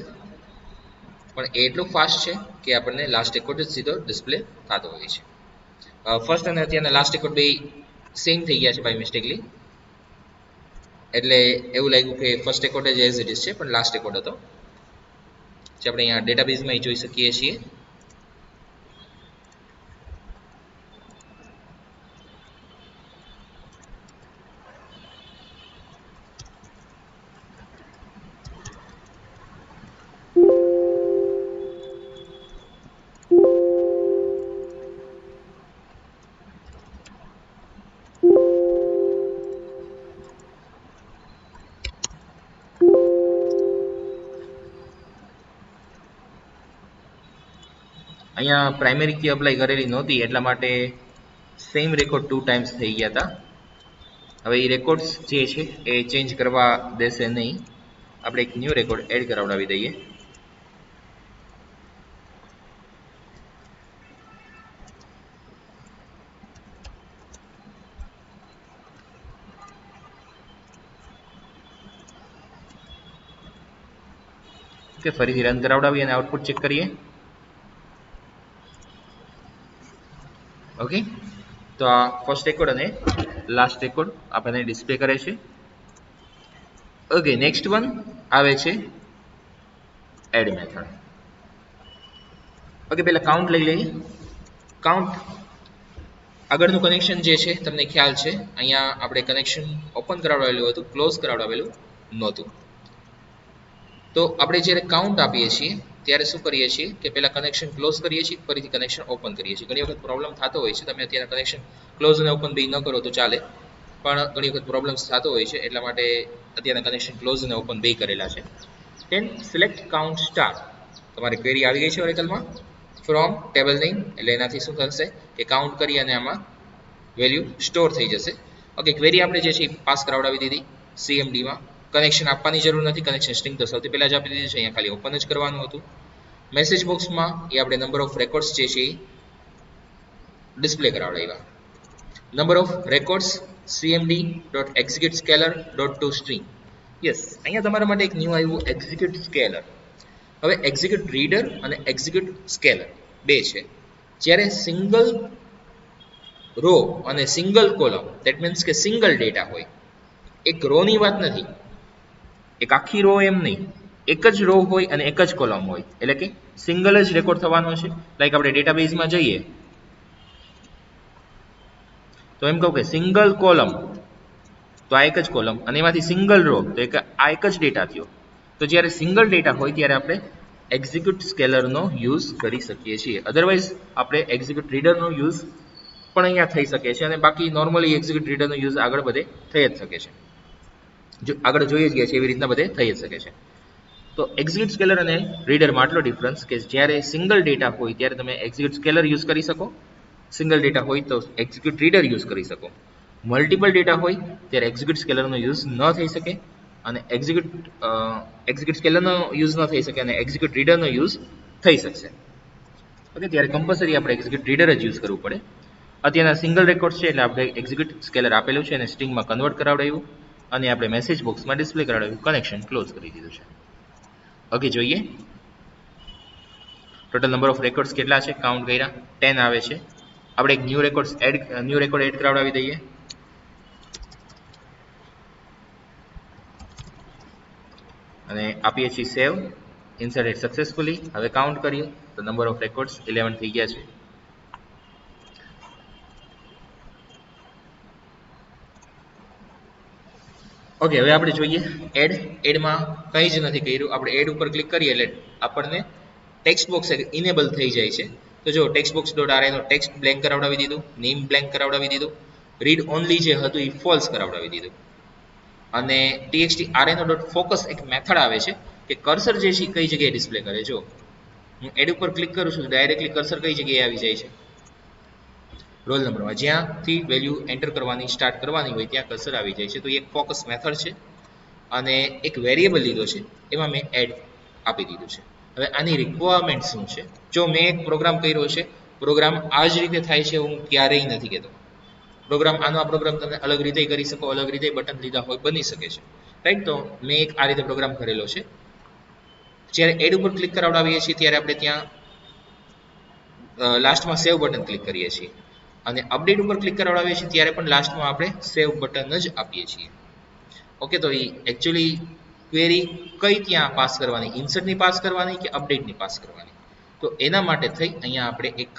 પણ એ એટલું ફાસ્ટ છે કે આપણને લાસ્ટ રેકોર્ડ જ સીધો ડિસ્પ્લે થતો હોય છે. ફર્સ્ટ અને અત્યારના લાસ્ટ રેકોર્ડ બે સેમ થઈ ગયા છે બાય મિસ્ટેકલી, એટલે એવું લાગ્યું કે ફર્સ્ટ રેકોર્ડ જ એઝ ઇટ ઇઝ છે પણ લાસ્ટ રેકોર્ડ હતો જે આપણે અહીંયા ડેટાબેઝમાં જોઈ શકીએ છીએ. અહીંયા પ્રાઇમરી કી અપ્લાય કરેલી નહોતી એટલા માટે સેમ રેકોર્ડ 2 ટાઈમ્સ થઈ ગયા હતા. હવે એ રેકોર્ડ્સ જે છે એ ચેન્જ કરવા દેશે નહીં. આપણે એક ન્યૂ રેકોર્ડ એડ કરાવડાવી દઈએ. ઓકે, ફરીથી રન કરાવડાવીએ અને આઉટપુટ ચેક કરીએ. ઓકે, તો આ ફર્સ્ટ રેકોર્ડ અને લાસ્ટ રેકોર્ડ આપણને ડિસ્પ્લે કરે છે. ઓકે, નેક્સ્ટ વન આવે છે એડ મેથડ. ઓકે, પહેલા કાઉન્ટ લઈ લઈએ. કાઉન્ટ આગળનું કનેક્શન જે છે તમને ખ્યાલ છે અહીંયા આપણે કનેક્શન ઓપન કરાવડાવેલું હતું, ક્લોઝ કરાવડાવેલું નહોતું. તો આપણે જ્યારે કાઉન્ટ આપીએ છીએ ત્યારે શું કરીએ છીએ કે પહેલા કનેક્શન ક્લોઝ કરીએ છીએ, ફરીથી કનેક્શન ઓપન કરીએ છીએ. ઘણી વખત પ્રોબ્લેમ થતો હોય છે, તમે અત્યારે કનેક્શન ક્લોઝ અને ઓપન બે ન કરો તો ચાલે, પણ ઘણી વખત પ્રોબ્લેમ્સ થતો હોય છે એટલા માટે અત્યારના કનેક્શન ક્લોઝ અને ઓપન બે કરેલા છે. Then select count star. તમારી ક્વેરી આવી ગઈ છે ઓરેકલમાં ફ્રોમ ટેબલ નેમ, એટલે એનાથી શું થશે કે કાઉન્ટ કરી અને આમાં વેલ્યુ સ્ટોર થઈ જશે. ઓકે, ક્વેરી આપણે જે છે પાસ કરાવડાવી દીધી CMDમાં. કનેક્શન આપવાની જરૂર નથી, કનેક્શન સ્ટ્રિંગ તો સૌથી પહેલા જ આપી દીધી છે, અહીંયા ખાલી ઓપન જ કરવાનું હતું. મેસેજ બોક્સમાં એ આપણે નંબર ઓફ રેકોર્ડ્સ જે છે એ ડિસ્પ્લે કરાવડાવ્યા. Number of records cmd.execute_scalar.toString. Yes, અહીંયા તમારા માટે એક ન્યૂ આવ્યું એક્ઝિક્યુટ સ્કેલર. હવે એક્ઝિક્યુટ રીડર અને એક્ઝિક્યુટ સ્કેલર બે છે. જ્યારે સિંગલ રો અને સિંગલ કોલમ, ધેટ મીન્સ કે સિંગલ ડેટા હોય, એક રોની વાત નથી, એક આખી રો એમ નહીં, એક જ રો હોય અને એક જ કોલમ હોય, એટલે કે સિંગલ જ રેકોર્ડ થવાનો છે. લાઈક આપણે ડેટાબેઝમાં જઈએ તો એમ કહું કે સિંગલ કોલમ તો આ એક જ કોલમ અને એમાંથી સિંગલ રો તો આ એક જ ડેટા થયો. તો જ્યારે સિંગલ ડેટા હોય ત્યારે આપણે એક્ઝિક્યુટ સ્કેલરનો યુઝ કરી શકીએ છીએ. અધરવાઇઝ આપણે એક્ઝિક્યુટ રીડરનો યુઝ પણ અહીંયા થઈ શકે છે અને બાકી નોર્મલી એક્ઝિક્યુટ રીડરનો યુઝ આગળ બધે થઈ જ શકે છે. જો આગળ જોઈએ જ ગયા છે એવી રીતના બધે થઈ જ શકે છે. તો એક્ઝિક્યુટ સ્કેલર અને રીડરમાં આટલો ડિફરન્સ કે જ્યારે સિંગલ ડેટા હોય ત્યારે તમે એક્ઝિક્યુટ સ્કેલર યુઝ કરી શકો, સિંગલ ડેટા હોય તો એક્ઝિક્યુટ રીડર યુઝ કરી શકો. મલ્ટિપલ ડેટા હોય ત્યારે એક્ઝિક્યુટ સ્કેલરનો યુઝ ન થઈ શકે અને એક્ઝિક્યુટ સ્કેલરનો યુઝ ન થઈ શકે અને એક્ઝિક્યુટ રીડરનો યુઝ થઈ શકશે. ઓકે, ત્યારે કમ્પલસરી આપણે એક્ઝિક્યુટ રીડર જ યુઝ કરવું પડે. અત્યારના સિંગલ રેકોર્ડ છે એટલે આપણે એક્ઝિક્યુટ સ્કેલર આપેલું છે અને સ્ટ્રિંગમાં કન્વર્ટ કરાવડાવ્યું અને આપણે મેસેજ બોક્સમાં ડિસ્પ્લે કરાવડાવ્યું, કનેક્શન ક્લોઝ કરી દીધું છે. ઓકે, જોઈએ ટોટલ નંબર ઓફ રેકોર્ડ્સ કેટલા છે, કાઉન્ટ કર્યા 10 આવે છે. આપણે એક ન્યૂ રેકોર્ડ એડ કરાવડાવી દઈએ. અને આપીએ છીએ સેવ, ઇન્સર્ટેડ સક્સેસફુલી. હવે કાઉન્ટ કરીએ તો નંબર ઓફ રેકોર્ડ્સ 11 થઈ ગયા છે. ઓકે, હવે આપણે જોઈએ એડમાં કંઈ જ નથી કર્યું. આપણે એડ ઉપર ક્લિક કરીએ એટલે આપણને ટેક્સ્ટ બોક્સ ઇનેબલ થઈ જાય છે. તો જો ટેક્સ્ટ બોક્સ ડોટ આર નો ટેક્સ્ટ બ્લેન્ક કરાવડાવી દીધું, નેમ બ્લેન્ક કરાવડાવી દીધું, રીડ ઓનલી જે હતું એ ફોલ્સ કરાવડાવી દીધું. અને txt_rno.focus એક મેથડ આવે છે કે કર્સર જે છે કઈ જગ્યાએ ડિસ્પ્લે કરે. જો હું એડ ઉપર ક્લિક કરું છું ડાયરેક્ટલી કર્સર કઈ જગ્યાએ આવી જાય છે, રોલ નંબરમાં જ્યાંથી વેલ્યુ એન્ટર કરવાની સ્ટાર્ટ કરવાની હોય ત્યાં કર્સર આવી જાય છે. તો એક ફોકસ મેથડ છે અને એક વેરિયેબલ લીધો છે, એમાં મેં એડ આપી દીધું છે. હવે આની રિક્વાયરમેન્ટ શું છે? જો મેં એક પ્રોગ્રામ કર્યો છે, પ્રોગ્રામ આ જ રીતે થાય છે હું ક્યારેય નથી કહેતો. પ્રોગ્રામ આનો આ પ્રોગ્રામ તમે અલગ રીતે કરી શકો, અલગ રીતે બટન લીધા હોય બની શકે છે, રાઈટ. તો મેં એક આ રીતે પ્રોગ્રામ કરેલો છે. જ્યારે એડ ઉપર ક્લિક કરાવડાવીએ છીએ ત્યારે આપણે ત્યાં લાસ્ટમાં સેવ બટન ક્લિક કરીએ છીએ અને અપડેટ ઉપર ક્લિક કરાવડાવીએ છીએ ત્યારે પણ લાસ્ટમાં આપણે સેવ બટન જ આપીએ છીએ. ઓકે, તો એ એકચ્યુઅલી ક્વેરી કઈ ત્યાં પાસ કરવાની, ઇન્સર્ટની પાસ કરવાની કે અપડેટની પાસ કરવાની? તો એના માટે થઈ અહીંયા આપણે એક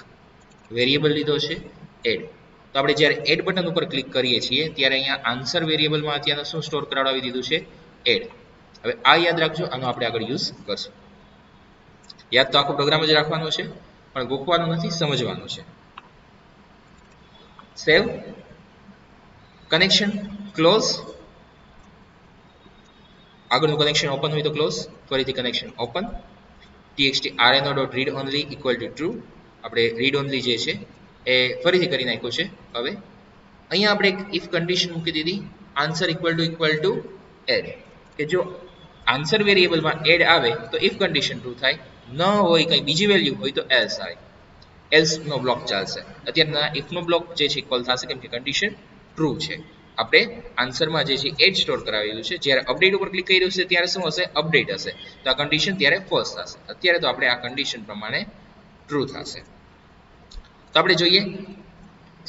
વેરિયેબલ લીધો છે એડ. તો આપણે જ્યારે એડ બટન ઉપર ક્લિક કરીએ છીએ ત્યારે અહીંયા આન્સર વેરિયેબલમાં અત્યારે શું સ્ટોર કરાવડાવી દીધું છે? એડ. હવે આ યાદ રાખજો, આનો આપણે આગળ યુઝ કરશું. યાદ તો આખો પ્રોગ્રામ જ રાખવાનો છે, પણ ગોખવાનું નથી, સમજવાનું છે. સેવ, કનેક્શન, ક્લોઝ. આગળનું કનેક્શન ઓપન હોય તો ક્લોઝ, ફરીથી connection open. txt_rno.read_only equal to true. આપણે રીડ ઓનલી જે છે એ ફરીથી કરી નાખ્યું છે. હવે અહીંયા આપણે એક ઇફ કન્ડિશન મૂકી દીધી, આન્સર ઇક્વલ ટુ એડ, કે જો આન્સર વેરિયેબલમાં એડ આવે તો ઇફ કન્ડિશન ટ્રુ થાય, ન હોય કંઈ બીજી વેલ્યુ હોય તો એલ્સ આવે, એલ્સ નો બ્લોક ચાલશે. અત્યારના ઇફ નો બ્લોક જે છે કોલ થશે કેમ કે કન્ડિશન ટ્રુ છે. આપણે આન્સરમાં જે છે એડ સ્ટોર કરાવેલું છે. જ્યારે અપડેટ ઉપર ક્લિક કર્યું છે ત્યારે શું હશે? અપડેટ હશે. તો આ કન્ડિશન ત્યારે ફોલ્સ થશે. અત્યારે તો આપણે આ કન્ડિશન પ્રમાણે ટ્રુ થશે. તો આપણે જોઈએ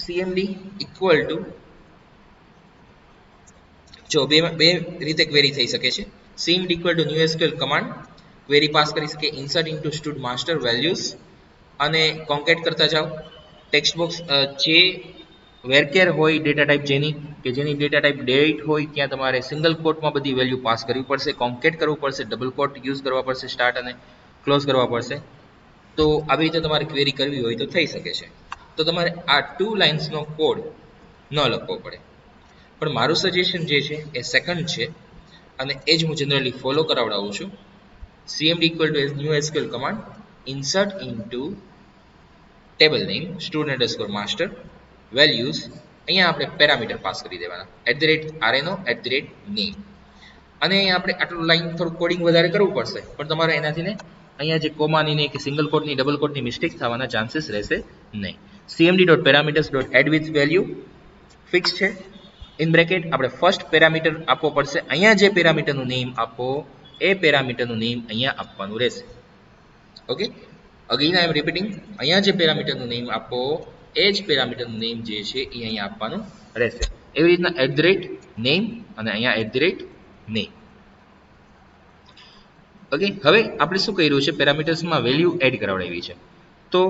cmd ઇક્વલ ટુ, જો બે રીતે ક્વેરી થઈ શકે છે. cmd equal to new SQL command query pass કરી શકે, insert into stood master values અને કોન્કેટ કરતા જાઓ. ટેક્સ્ટ બોક્સ જે વેરકેર હોય ડેટા ટાઈપ જેની ડેટા ટાઈપ ડેટ હોય ત્યાં તમારે સિંગલ કોટમાં બધી વેલ્યુ પાસ કરવી પડશે, કોન્કેટ કરવું પડશે, ડબલ કોટ યુઝ કરવા પડશે, સ્ટાર્ટ અને ક્લોઝ કરવા પડશે. તો આવી રીતે તમારે ક્વેરી કરવી હોય તો થઈ શકે છે. તો તમારે આ 2 લાઇન્સનો કોડ ન લખવો પડે. પણ મારું સજેશન જે છે એ સેકન્ડ છે અને એ જ હું જનરલી ફોલો કરાવડાવું છું. cmd equal to new SQL command insert into table name student underscore master values. અહીંયા આપણે પેરામીટર પાસ કરી દેવાના @rno @name. અને અહીંયા આપણે આટલું લાઈન થોડું કોડિંગ વધારે કરવું પડશે, પણ તમારે એનાથી ને અહીંયા જે કોમાની ને કે સિંગલ કોટની ડબલ કોટની મિસ્ટેક થવાના ચાન્સીસ રહેશે નહીં. cmd.parameters.add with value ફિક્સ છે. ઇન બ્રેકેટ આપણે ફર્સ્ટ પેરામીટર આપવો પડશે. અહીંયા જે પેરામીટરનું નેમ આપો એ પેરામીટરનું નેમ અહીંયા આપવાનું રહેશે. Okay, again I am repeating, અહીંયા જે પેરામીટરનું નેમ આપો એ જ પેરામીટરનું નેમ જે છે એ અહીંયા આપવાનું રહેશે. એવી રીતના @name અને અહીંયા @name. ઓકે, હવે આપણે શું કર્યું છે, પેરામીટર્સમાં વેલ્યુ એડ કરાવડાવી છે. તો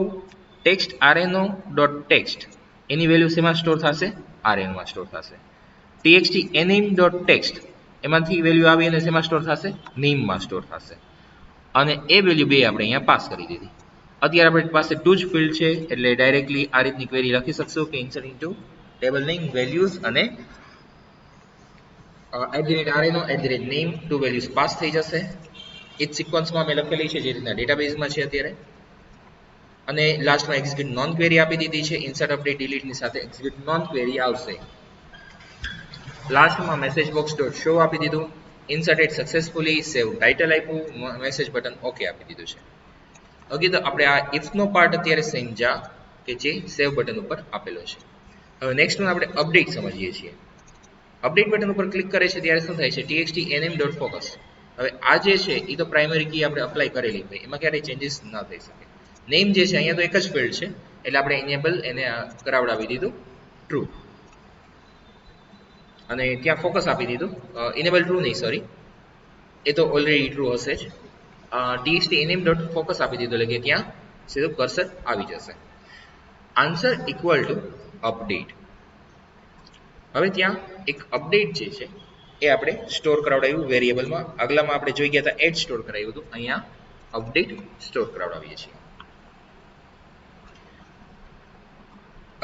ટેક્સ્ટ rno.text એની વેલ્યુ શેમાં સ્ટોર થશે? rn માં સ્ટોર થશે. txt_name.text એમાંથી વેલ્યુ આવી અને શેમાં સ્ટોર થશે? name માં સ્ટોર થશે. અને એ વેલ્યુ બે આપણે અહીંયા પાસ કરી દીધી. અત્યારે આપણી પાસે 2 જ ફિલ્ડ છે એટલે ડાયરેક્ટલી આ રીતની ક્વેરી લખી શકશો કે insert into table name values અને @rno @name 2 વેલ્યુઝ પાસ થઈ જશે. એ જ સિક્વન્સમાં મેં લખેલી છે જે રીતના ડેટાબેઝમાં છે અત્યારે. અને લાસ્ટમાં એક્ઝિક્યુટ નોન ક્વેરી આપી દીધી છે. ઇન્સર્ટ અપડેટ ડિલીટની સાથે એક્ઝિક્યુટ નોન ક્વેરી આવશે. લાસ્ટમાં મેસેજ બોક્સ ડોટ શો આપી દીધું. ઇન્સર્ટેડ સક્સેસફુલી, સેવ ટાઇટલ આપ્યું, મેસેજ બટન ઓકે આપી દીધું છે. ઓકે, તો આપણે આ ઇફનો પાર્ટ અત્યારે સમજ્યા કે જે સેવ બટન ઉપર આપેલો છે. હવે નેક્સ્ટ આપણે અપડેટ સમજીએ છીએ. અપડેટ બટન ઉપર ક્લિક કરે છે ત્યારે શું થાય છે? txt_name.focus. હવે આ જે છે એ તો પ્રાઇમરી કી આપણે અપ્લાય કરેલી હોય, એમાં ક્યારેય ચેન્જીસ ન થઈ શકે. નેમ જે છે અહીંયા તો એક જ ફિલ્ડ છે એટલે આપણે ઇનેબલ એને કરાવડાવી દીધું ટ્રુ અને ત્યાં ફોકસ આપી દીધું. ઇનેબલ ટ્રુ નહીં, સોરી, એ તો ઓલરેડી ટ્રુ હશે જ. txt_name.focus આપી દીધું એટલે કે ત્યાં સીધું કર્સર આવી જશે. Answer equal to update. હવે ત્યાં એક અપડેટ જે છે એ આપણે સ્ટોર કરાવડાવ્યું વેરિયેબલમાં. આગલામાં આપણે જોઈ ગયા હતા એડ સ્ટોર કરાવ્યું હતું, અહીંયા અપડેટ સ્ટોર કરાવડાવીએ છીએ.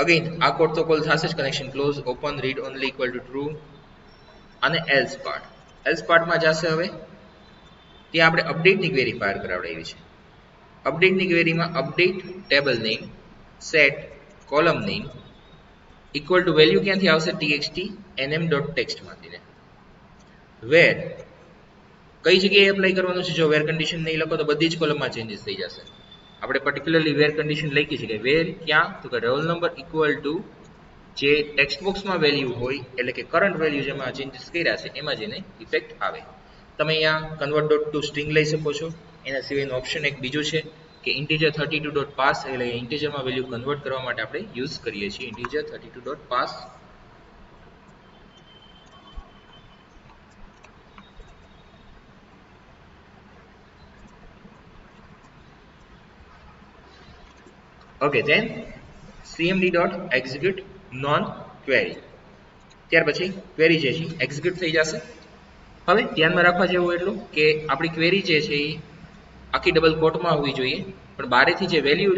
અગેન આ કોડ તો કોલ થશે જ. Connection close, open, read only equal to true, અને એલ્સ પાર્ટમાં જશે. હવે ત્યાં આપણે અપડેટની ક્વેરી ફાયર કરાવડાવી છે. અપડેટની ક્વેરીમાં update table name set column name equal to value ક્યાંથી આવશે? txt nm.text માંથી. વેર કઈ જગ્યાએ એપ્લાય કરવાનું છે? જો વેર કન્ડિશન નહીં લખો તો બધી જ કોલમમાં ચેન્જીસ થઈ જશે. આપણે પર્ટિક્યુલરલી વેર કન્ડિશન લખી છે કે વેર ક્યાં, તો કે રોલ નંબર ઇક્વલ ટુ જે ટેક્સ્ટ બોક્સમાં વેલ્યુ હોય એટલે કે કરંટ વેલ્યુ જેમાં ચેન્જીસ કર્યા છે એમાં જેને ઇફેક્ટ આવે. તમે અહીંયા કન્વર્ટ ડોટ ટુ સ્ટ્રિંગ લઈ શકો છો. એના સિવાયનું ઓપ્શન એક બીજું છે કે ઇન્ટીજર 32.pass એટલે ઇન્ટીજરમાં વેલ્યુ કન્વર્ટ કરવા માટે આપણે યુઝ કરીએ છીએ integer 32.pass. Okay, then cmd.execute non query. ત્યાર પછી ક્વેરી જે છે એક્ઝિક્યુટ થઈ જશે. હવે ધ્યાનમાં રાખવા જેવું એટલું કે આપણી ક્વેરી જે છે એ આખી ડબલ કોટમાં હોવી જોઈએ, પણ બારેથી જે વેલ્યુ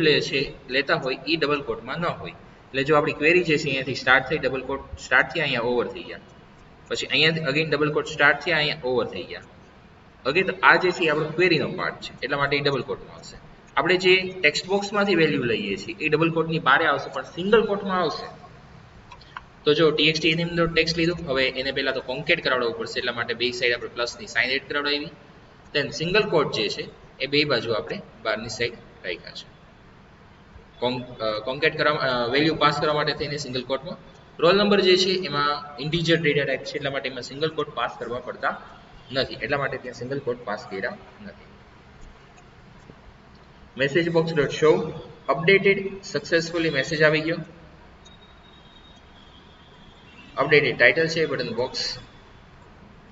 લેતા હોય એ ડબલ કોટમાં ન હોય. એટલે જો આપણી ક્વેરી જે છે અહીંયાથી સ્ટાર્ટ થઈ, ડબલ કોટ સ્ટાર્ટ થયા, અહીંયા ઓવર થઈ ગયા, પછી અહીંયાથી અગેન ડબલ કોટ સ્ટાર્ટ થયા, અહીંયા ઓવર થઈ ગયા. ઓકે, તો આ જે છે એ આપણો ક્વેરીનો પાર્ટ છે, એટલા માટે એ ડબલ કોટમાં આવશે. આપણે જે ટેક્સ્ટ બોક્સમાંથી વેલ્યુ લઈએ છીએ એ ડબલ કોટની બારે આવશે, પણ સિંગલ કોટમાં આવશે. તો જો txt nm.text લીધું, હવે એને પહેલા તો કોન્કેટ કરાવડાવવું પડશે, એટલા માટે બે સાઈડ આપણે પ્લસની સાઇન એડ કરાવડાવી. દેન સિંગલ કોટ જે છે એ બે બાજુ આપણે બહારની સાઈડ રાખ્યા છે. કોન્કેટ કરવા વેલ્યુ પાસ કરવા માટે થઈને સિંગલ કોટમાં. રોલ નંબર જે છે એમાં ઇન્ટીજર ડેટા ટાઈપ છે, એટલા માટે એમાં સિંગલ કોટ પાસ કરવા પડતા નથી, એટલા માટે ત્યાં સિંગલ કોટ પાસ કર્યા નથી. Message box dot show updated successfully message આવી ગયો. અપડેટેડ ટાઇટલ છે, બટન બોક્સ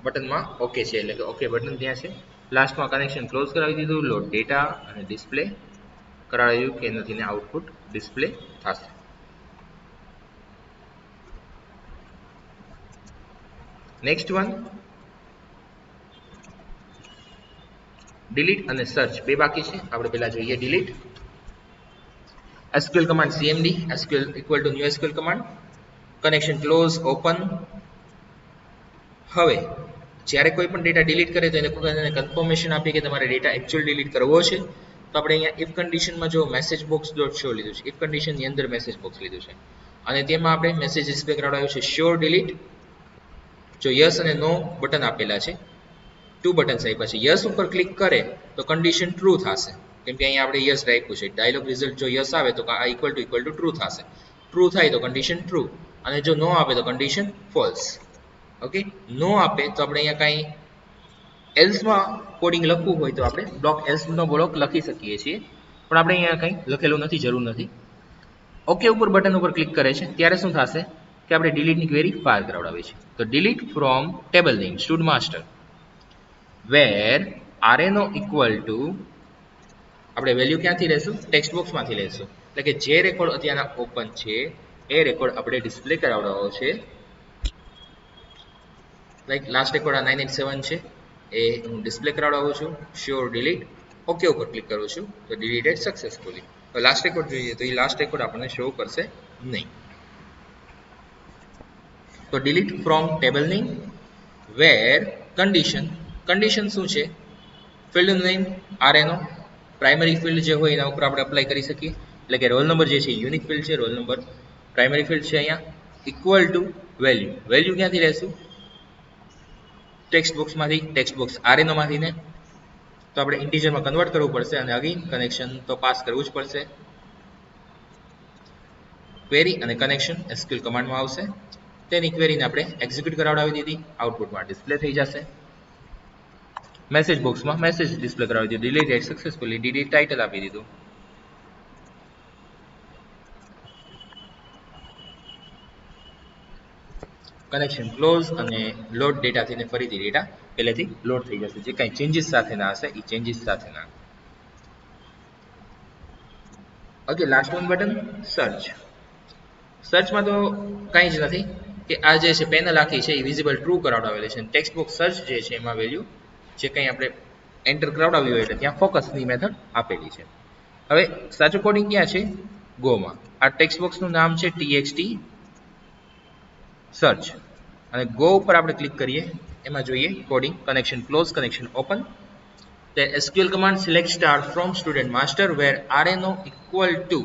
બટનમાં ઓકે છે, એટલે કે ઓકે બટન ત્યાં છે. લાસ્ટમાં કનેક્શન ક્લોઝ કરાવી દીધું, લોડ ડેટા અને ડિસ્પ્લે કરાવ્યું કે નથી ને આઉટપુટ ડિસ્પ્લે થશે. નેક્સ્ટ વન ડિલીટ અને સર્ચ બે બાકી છે. આપણે પહેલા જોઈએ delete. SQL command cmd SQL equal to new SQL command, connection close open. હવે જ્યારે કોઈ પણ ડેટા ડિલીટ કરે તો એને કન્ફર્મેશન આપીએ કે તમારે ડેટા એકચ્યુઅલ ડિલીટ કરવો છે. તો આપણે અહીંયા ઇફ કન્ડિશનમાં જો મેસેજ બોક્સ ડોટ શો લીધું છે, ઇફ કન્ડિશનની અંદર મેસેજ બોક્સ લીધું છે અને તેમાં આપણે મેસેજ ડિસ્પ્લે કરાવડાવ્યું છે શ્યોર ડિલીટ. જો યસ અને નો બટન આપેલા છે, ટુ બટન્સ આપ્યા છે. યસ ઉપર ક્લિક કરે તો કન્ડિશન ટ્રુ થશે, કેમ કે અહીંયા આપણે યસ રાખ્યું છે. ડાયલોગ રિઝલ્ટ જો યસ આવે તો આ ઇક્વલ ટુ ટ્રુ થશે. ટ્રુ થાય તો કન્ડિશન ટ્રુ, અને જો નો આપે તો કન્ડિશન ફોલ્સ. ઓકે, નો આપે તો આપણે અહીંયા કાંઈ એલ્સમાં કોડિંગ લખવું હોય તો આપણે બ્લોક એલ્સનો બ્લોક લખી શકીએ છીએ, પણ આપણે અહીંયા કંઈ લખેલું નથી, જરૂર નથી. ઓકે ઉપર બટન ઉપર ક્લિક કરે છે ત્યારે શું થશે કે આપણે ડિલીટની ક્વેરી ફાયર કરાવડાવી છે. તો delete from table name stud master where rno equal to આપણે વેલ્યુ ક્યાંથી લેશું? ટેક્સ્ટ બોક્સમાંથી લેશું. એટલે કે જે રેકોર્ડ અત્યારના ઓપન છે એ રેકોર્ડ આપણે ડિસ્પ્લે કરાવડાવવો છે. લાઈક લાસ્ટ રેકોર્ડ આ 987 છે, એ હું ડિસ્પ્લે કરાવડાવું છું. શ્યોર ડિલીટ, ઓકે ઉપર ક્લિક કરું છું તો ડિલીટેડ સક્સેસફુલી. તો લાસ્ટ રેકોર્ડ જોઈએ તો એ લાસ્ટ રેકોર્ડ આપણને શો કરશે નહીં. તો delete from table name where condition શું છે? Field name rno, primary field જે હોય એના ઉપર આપણે અપ્લાય કરી શકીએ. એટલે કે રોલ નંબર જે છે યુનિક ફિલ્ડ છે, રોલ નંબર પ્રાઇમરી ફિલ્ડ છે. અહીંયા ઇક્વલ ટુ વેલ્યુ ક્યાંથી લેશું? ટેક્સ્ટ બોક્સમાંથી, ટેક્સ્ટ બોક્સ rno માંથી ને, તો આપણે ઇન્ટીજરમાં કન્વર્ટ કરવું પડશે અને અગેન કનેક્શન તો પાસ કરવું જ પડશે. ક્વેરી અને કનેક્શન SQL કમાન્ડમાં આવશે. તેની ક્વેરીને આપણે એક્ઝિક્યુટ કરાવડાવી દીધી, આઉટપુટમાં ડિસ્પ્લે થઈ જશે. મેસેજ બોક્સમાં મેસેજ ડિસ્પ્લે કરાવી દીધું, ડિલીટેડ સક્સેસફુલી, ડિલીટ ટાઇટલ આપી દીધું. કનેક્શન ક્લોઝ અને લોડ ડેટાથી ફરીથી ડેટા પહેલેથી લોડ થઈ જશે. જે કાંઈ ચેન્જીસ સાથે ના હશે એ ચેન્જીસ સાથે ના. Okay, last one button search. સર્ચમાં તો કાંઈ જ નથી કે આ જે છે પેનલ આખી છે એ વિઝિબલ ટ્રુ કરાવડાવેલી છે. ટેક્સ્ટ બોક્સ સર્ચ જે છે એમાં વેલ્યુ જે કંઈ આપણે એન્ટર કરાવડાવી હોય એટલે ત્યાં ફોકસની મેથડ આપેલી છે. હવે સાચું કોડિંગ ક્યાં છે? ગોમાં. આ ટેક્સ્ટ બોક્સનું નામ છે txt સર્ચ. અને ગો ઉપર આપણે ક્લિક કરીએ, એમાં જોઈએ coding connection close connection open. Then SQL command select star from student master where RNO equal to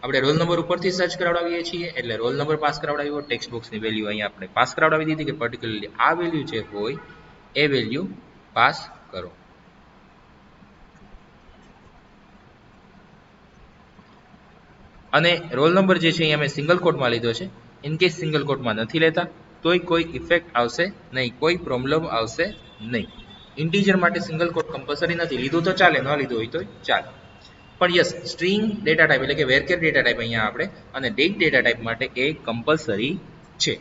આપણે રોલ નંબર ઉપરથી સર્ચ કરાવડાવીએ છીએ એટલે રોલ નંબર પાસ કરાવડાવ્યો, ટેક્સ્ટ બોક્સની વેલ્યુ અહીંયા આપણે પાસ કરાવડાવી દીધી કે પર્ટિક્યુલરલી આ વેલ્યુ જે હોય એ વેલ્યુ પાસ કરો. અને રોલ નંબર જે છે અહીંયા મેં સિંગલ કોટમાં લીધો છે. ઇન કેસ સિંગલ કોટમાં નથી લેતા તોય કોઈ ઇફેક્ટ આવશે નહીં, કોઈ પ્રોબ્લેમ આવશે નહીં. ઇન્ટીજર માટે સિંગલ કોટ કમ્પલસરી નથી, લીધું તો ચાલે, ન લીધું હોય તો ચાલે. પણ યસ, સ્ટ્રિંગ ડેટા ટાઈપ એટલે કે વેરકેર ડેટા ટાઈપ અહીંયા આપણે અને ડેટ ડેટા ટાઈપ માટે એ કમ્પલસરી છે.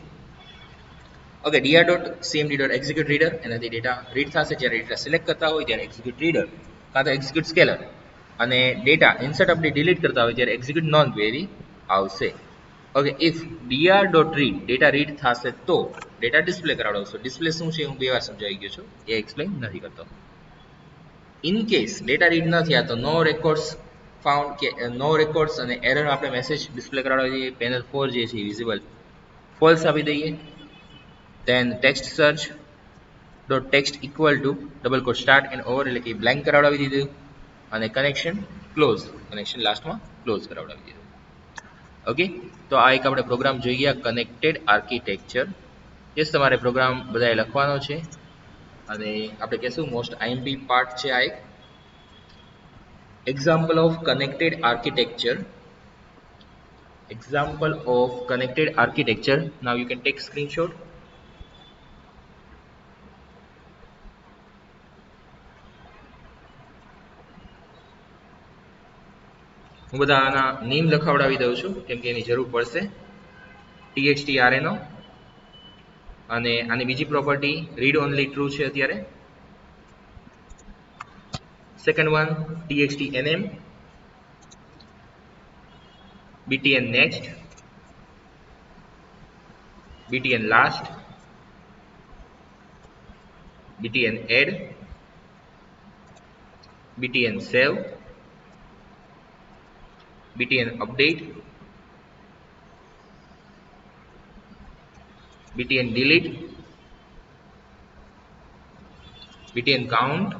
ઓકે, dr.cmd.execute reader એનાથી ડેટા રીડ થશે. જ્યારે ડેટા સિલેક્ટ કરતા હોય ત્યારે એક્ઝિક્યુટ રીડર કાં તો એક્ઝિક્યુટ સ્કેલર અને ડેટા ઇન્સર્ટ અપડેટ ડિલીટ કરતા હોય ત્યારે એક્ઝિક્યુટ નોન ક્વેરી આવશે. Okay, if dr.read data read થશે તો ડેટા ડિસ્પ્લે કરાવડાવશો. ડિસ્પ્લે શું છે હું બે વાર સમજાવી ગયો છું, એ એક્સપ્લેન નથી કરતો. ઇન કેસ ડેટા રીડ ન થયા તો નો રેકોર્ડ્સ ફાઉન્ડ કે નો રેકોર્ડ્સ અને એરર આપણે મેસેજ ડિસ્પ્લે કરાવડાવી દઈએ. પેનલ 4 જે છે વિઝિબલ ફોલ્સ આપી દઈએ. then text search dot text equal to double quote start end over એટલે કે બ્લેન્ક કરાવડાવી દીધું અને કનેક્શન ક્લોઝ, કનેક્શન લાસ્ટમાં ક્લોઝ કરાવડાવી દીધું. ઓકે, તો આ એક આપણે પ્રોગ્રામ જોઈ ગયા કનેક્ટેડ આર્કિટેક્ચર. યસ, તમારે પ્રોગ્રામ બધાએ લખવાનો છે અને આપણે કહેશું મોસ્ટ આઈએમપી પાર્ટ છે આ એક. Example of connected architecture. example of connected architecture. Now you can take screenshot. હું બધા આના નેમ લખાવડાવી દઉં છું કેમ કે એની જરૂર પડશે. txt rno અને આની બીજી પ્રોપર્ટી રીડ ઓનલી ટ્રુ છે અત્યારે. Second one txt nm, btn next, btn last, btn add, btn save, btn update, btn delete, btn count,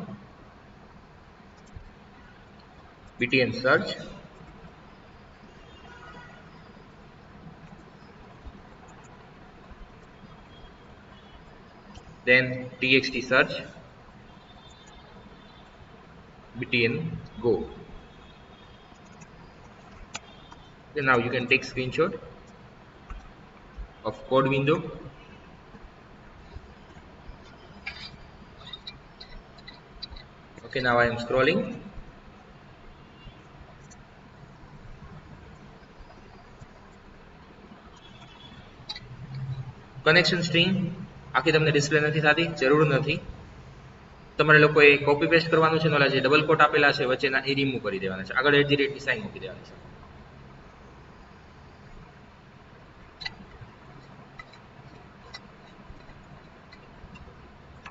btn search, then txt search, btn go. Then now you can take screenshot of code window. Okay, now I am scrolling. Connection string આખી તમને display નથી થતી, જરૂર નથી. તમારે લોકોએ copy paste કરવાનું છે, નોલા જે ડબલ કોટ આપેલા છે વચ્ચેના એ રિમૂવ કરી દેવાના છે, આગળ @ ની સાઇન મૂકી દેવાની છે.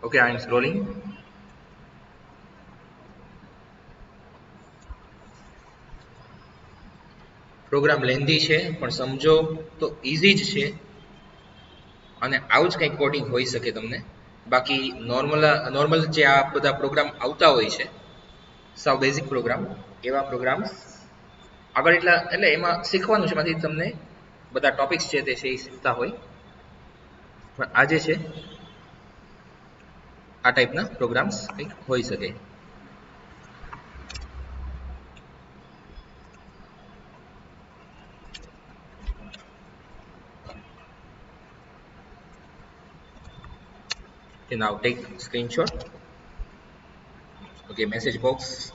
ઓકે, આઈ એમ સ્ક્રોલિંગ. પ્રોગ્રામ લેન્ધી છે પણ સમજો તો ઇઝી જ છે અને આવું જ કંઈક કોડિંગ હોઈ શકે તમને. બાકી નોર્મલ જે આ બધા પ્રોગ્રામ આવતા હોય છે સાવ બેઝિક પ્રોગ્રામ, એવા પ્રોગ્રામ આગળ એટલે એમાં શીખવાનું છે, એમાંથી તમને બધા ટોપિક્સ છે તે છે એ શીખતા હોય. પણ આ જે છે આ ટાઈપના પ્રોગ્રામ્સ કંઈક હોઈ શકે. Okay, now take screenshot. Okay, message box.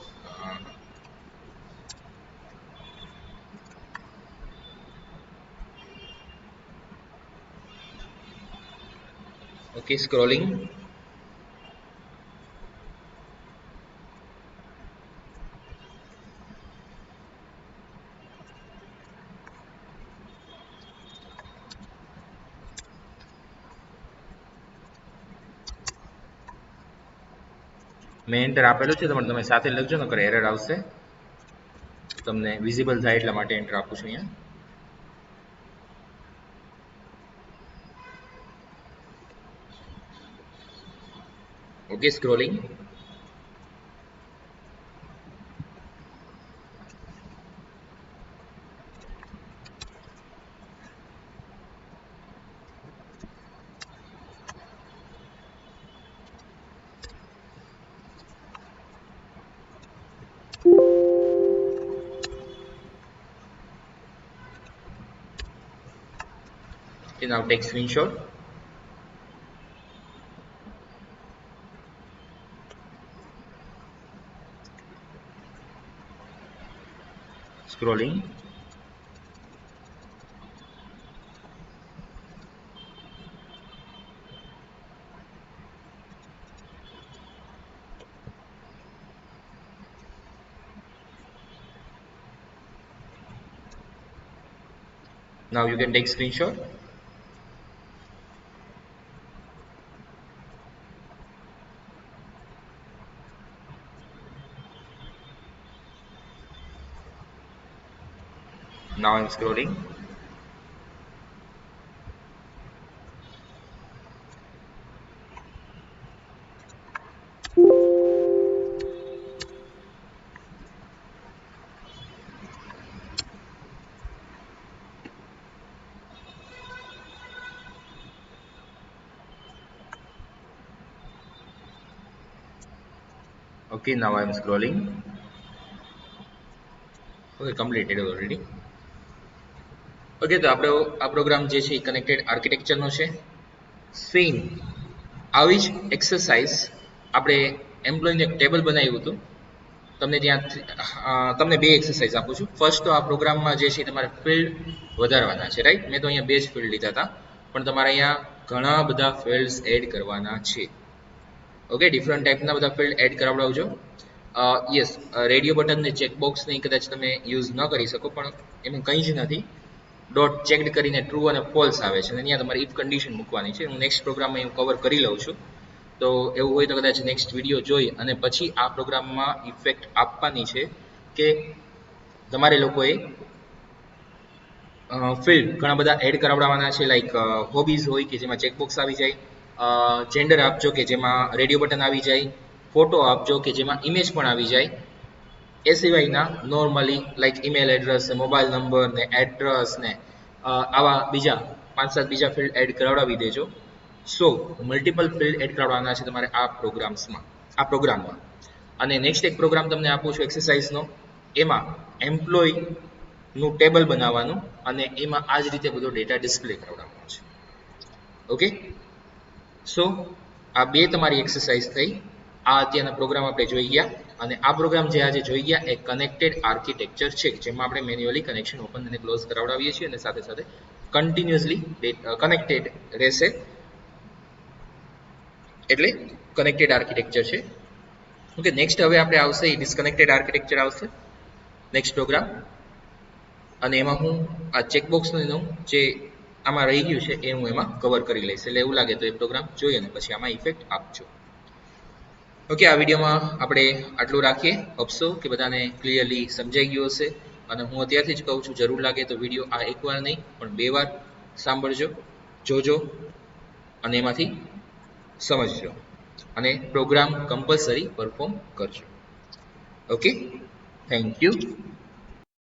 Okay, scrolling. મેં એન્ટર આપેલું છે, તમે સાથે લખજો નકર એરર આવશે. તમને વિઝિબલ થાય એટલા માટે એન્ટર આપું છું અહીંયા. Okay, scrolling. Okay, now take screenshot. Scrolling. Now you can take screenshot. Now I'm scrolling. Okay, now I'm scrolling. Okay, completed already. Okay, તો આપણો આ પ્રોગ્રામ જે છે એ કનેક્ટેડ આર્કિટેક્ચરનો છે. સેમ આવી જ એક્સરસાઇઝ આપણે એમ્પ્લોયનું એક ટેબલ બનાવ્યું હતું. તમને ત્યાં તમને બે એક્સરસાઇઝ આપું છું. ફર્સ્ટ તો આ પ્રોગ્રામમાં જે છે તમારે ફિલ્ડ વધારવાના છે, રાઈટ? મેં તો અહીંયા બે જ ફિલ્ડ લીધા હતા, પણ તમારે અહીંયા ઘણા બધા ફિલ્ડ્સ એડ કરવાના છે. ઓકે, ડિફરન્ટ ટાઈપના બધા ફિલ્ડ એડ કરાવડાવજો. યસ, રેડિયો બટન ને ચેકબોક્સને કદાચ તમે યુઝ ન કરી શકો, પણ એમાં કંઈ જ નથી. ડોટ ચેકડ કરીને ટ્રુ અને ફોલ્સ આવે છે અને અહીંયા તમારે ઇફ કન્ડિશન મૂકવાની છે. હું નેક્સ્ટ પ્રોગ્રામમાં હું કવર કરી લઉં છું. તો એવું હોય તો કદાચ નેક્સ્ટ વિડીયો જોઈ અને પછી આ પ્રોગ્રામમાં ઇફેક્ટ આપવાની છે કે તમારે લોકોએ ફિલ્ડ ઘણા બધા એડ કરાવડાવવાના છે. લાઈક હોબીઝ હોય કે જેમાં ચેકબોક્સ આવી જાય, જેન્ડર આપજો કે જેમાં રેડિયો બટન આવી જાય, ફોટો આપજો કે જેમાં ઇમેજ પણ આવી જાય. એ સિવાયના normally like email address, mobile number ને એડ્રેસ ને આવા બીજા 5-7 બીજા ફિલ્ડ એડ કરાવડાવી દેજો. સો મલ્ટિપલ ફિલ્ડ એડ કરાવવાના છે તમારે આ પ્રોગ્રામમાં. અને નેક્સ્ટ એક પ્રોગ્રામ તમને આપું છું એક્સરસાઇઝનો. એમાં એમ્પ્લોયનું ટેબલ બનાવવાનું અને એમાં આ જ રીતે બધો ડેટા ડિસ્પ્લે કરાવવાનો છે. ઓકે, સો આ બે તમારી એક્સરસાઇઝ થઈ. આ અત્યારના પ્રોગ્રામ આપણે જોઈ ગયા અને આ પ્રોગ્રામ જે આજે જોઈ ગયા એ કનેક્ટેડ આર્કિટેક્ચર છે, જેમાં આપણે મેન્યુઅલી કનેક્શન ઓપન અને ક્લોઝ કરાવડાવીએ છીએ અને સાથે સાથે કન્ટિન્યુઅસલી કનેક્ટેડ રહેશે. એટલે કનેક્ટેડ આર્કિટેક્ચર છે. ઓકે, નેક્સ્ટ હવે આપણે આવશે એ ડિસ્કનેક્ટેડ આર્કિટેક્ચર આવશે નેક્સ્ટ પ્રોગ્રામ. અને એમાં હું આ ચેકબોક્સનું જે આમાં રહી ગયું છે એ હું એમાં કવર કરી લઈશ. એટલે એવું લાગે તો એ પ્રોગ્રામ જોઈએ અને પછી આમાં ઇફેક્ટ આપજો. ઓકે, આ વિડીયોમાં આપણે આટલું રાખીએ. હોપસો કે બધાને ક્લિયરલી સમજાઈ ગયું હશે. અને હું અત્યારથી જ કહું છું, જરૂર લાગે તો વિડીયો આ એકવાર નહીં પણ 2 વાર સાંભળજો, જોજો અને એમાંથી સમજજો અને પ્રોગ્રામ કમ્પલસરી પરફોર્મ કરજો. Okay, thank you.